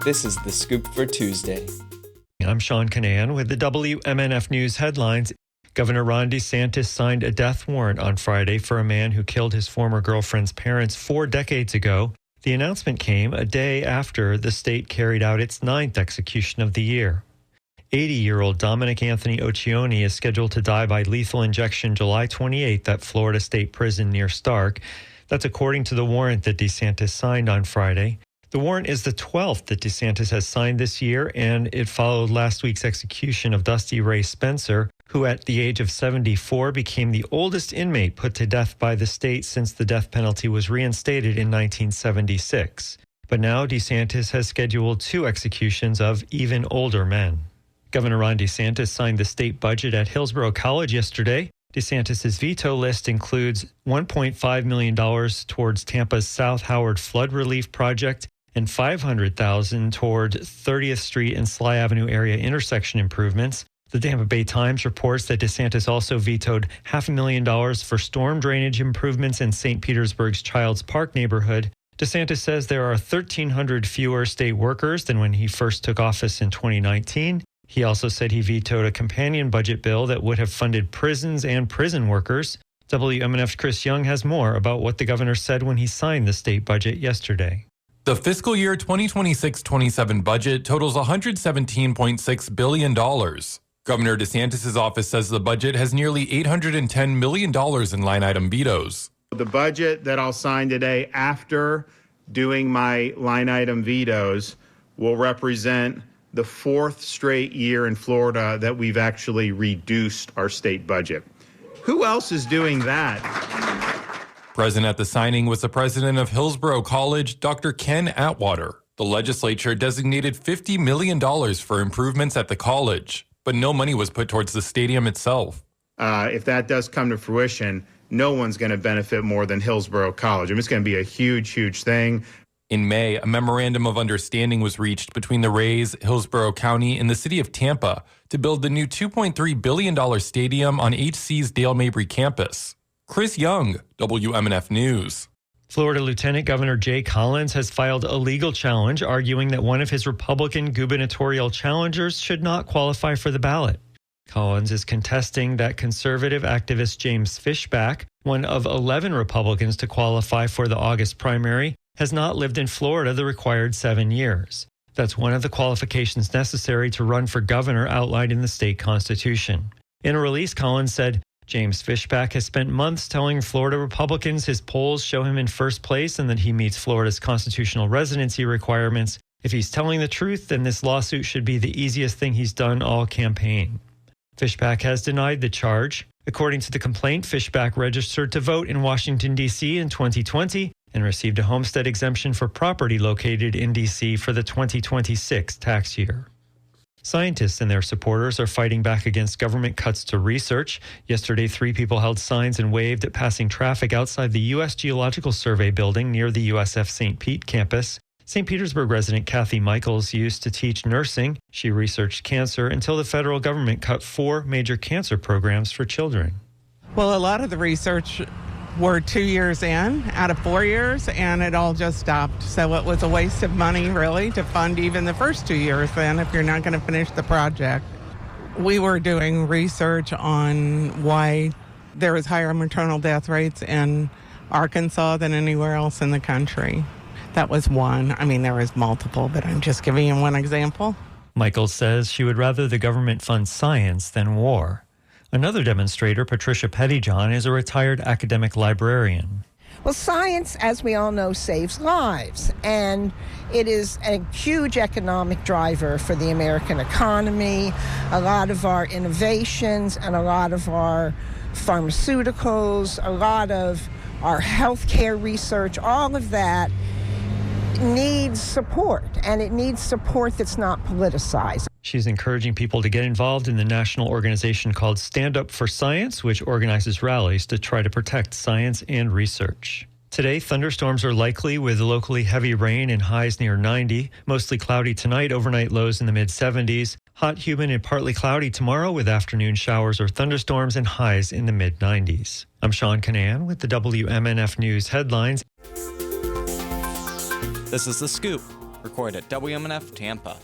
This is The Scoop for Tuesday. I'm Sean Canan with the WMNF News headlines. Governor Ron DeSantis signed a death warrant on Friday for a man who killed his former girlfriend's parents 4 decades ago. The announcement came a day after the state carried out its 9th execution of the year. 80-year-old Dominic Anthony Occhione is scheduled to die by lethal injection July 28th at Florida State Prison near Stark. That's according to the warrant that DeSantis signed on Friday. The warrant is the 12th that DeSantis has signed this year, and it followed last week's execution of Dusty Ray Spencer, who at the age of 74 became the oldest inmate put to death by the state since the death penalty was reinstated in 1976. But now DeSantis has scheduled 2 executions of even older men. Governor Ron DeSantis signed the state budget at Hillsborough College yesterday. DeSantis' veto list includes $1.5 million towards Tampa's South Howard flood relief project and $500,000 toward 30th Street and Sly Avenue area intersection improvements. The Tampa Bay Times reports that DeSantis also vetoed $500,000 for storm drainage improvements in St. Petersburg's Childs Park neighborhood. DeSantis says there are 1,300 fewer state workers than when he first took office in 2019. He also said he vetoed a companion budget bill that would have funded prisons and prison workers. WMNF's Chris Young has more about what the governor said when he signed the state budget yesterday. The fiscal year 2026-27 budget totals $117.6 billion. Governor DeSantis' office says the budget has nearly $810 million in line item vetoes. The budget that I'll sign today after doing my line item vetoes will represent the 4th straight year in Florida that we've actually reduced our state budget. Who else is doing that? Present at the signing was the president of Hillsborough College, Dr. Ken Atwater. The legislature designated $50 million for improvements at the college, but no money was put towards the stadium itself. If that does come to fruition, no one's going to benefit more than Hillsborough College. I mean, it's going to be a huge, huge thing. In May, a memorandum of understanding was reached between the Rays, Hillsborough County, and the city of Tampa to build the new $2.3 billion stadium on HC's Dale Mabry campus. Chris Young, WMNF News. Florida Lieutenant Governor Jay Collins has filed a legal challenge arguing that one of his Republican gubernatorial challengers should not qualify for the ballot. Collins is contesting that conservative activist James Fishback, one of 11 Republicans to qualify for the August primary, has not lived in Florida the required 7 years. That's one of the qualifications necessary to run for governor outlined in the state constitution. In a release, Collins said, James Fishback has spent months telling Florida Republicans his polls show him in first place and that he meets Florida's constitutional residency requirements. If he's telling the truth, then this lawsuit should be the easiest thing he's done all campaign. Fishback has denied the charge. According to the complaint, Fishback registered to vote in Washington, D.C. in 2020 and received a homestead exemption for property located in D.C. for the 2026 tax year. Scientists and their supporters are fighting back against government cuts to research. Yesterday, 3 people held signs and waved at passing traffic outside the U.S. Geological Survey building near the USF St. Pete campus. St. Petersburg resident Kathy Michaels used to teach nursing. She researched cancer until the federal government cut 4 major cancer programs for children. Well, a lot of the research were 2 years in out of 4 years, and it all just stopped. So it was a waste of money, really, to fund even the first 2 years then if you're not going to finish the project. We were doing research on why there was higher maternal death rates in Arkansas than anywhere else in the country. That was one. I mean, there was multiple, but I'm just giving you one example. Michaels says she would rather the government fund science than war. Another demonstrator, Patricia Pettyjohn, is a retired academic librarian. Well, science, as we all know, saves lives, and it is a huge economic driver for the American economy. A lot of our innovations and a lot of our pharmaceuticals, a lot of our healthcare research, all of that needs support, and it needs support that's not politicized. She's encouraging people to get involved in the national organization called Stand Up for Science, which organizes rallies to try to protect science and research. Today, thunderstorms are likely with locally heavy rain and highs near 90. Mostly cloudy tonight, overnight lows in the mid-70s. Hot, humid, and partly cloudy tomorrow with afternoon showers or thunderstorms and highs in the mid-90s. I'm Sean Canan with the WMNF News headlines. This is The Scoop. Recorded at WMNF Tampa.